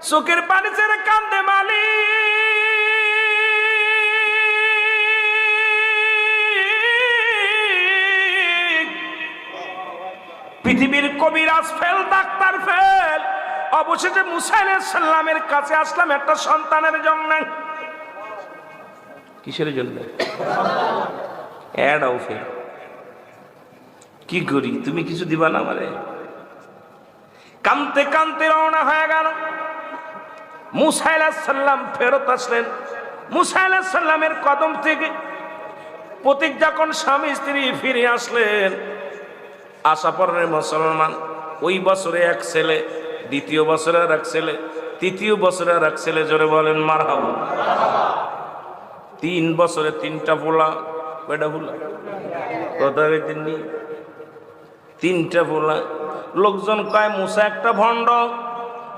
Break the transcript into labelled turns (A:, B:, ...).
A: চোখের পানি ছেড়ে কান্দে মালিক। পৃথিবীর কবিরাজ ফেল, ডাক্তার ফেল, অবশেষে মুসা আলাইহিস সালামের কাছে আসলাম একটা সন্তানের জন্য। কিসের জন্য? এডাও ফেল। কি করি, তুমি কিছু দিবা না আমারে? কানতে কানতে রওনা হয়ে গেল। মুসা আলাইহিস সালাম ফেরত আসলেন। মুসা আলাইহিস সালামের কদম থেকে প্রতীক যখন স্বামী স্ত্রী ফিরে আসলেন, আশা পরের মুসলমান, ওই বছরে এক ছেলে, দ্বিতীয় বছরে আর এক ছেলে, তৃতীয় বছরে আর এক ছেলে, জোরে বলেন মারহাবা। 3 বছরে 3টা পোলা। কয়টা পোলা? কথা হইতেনি 3টা পোলা। লোকজন কয় মুসা একটা ভণ্ড।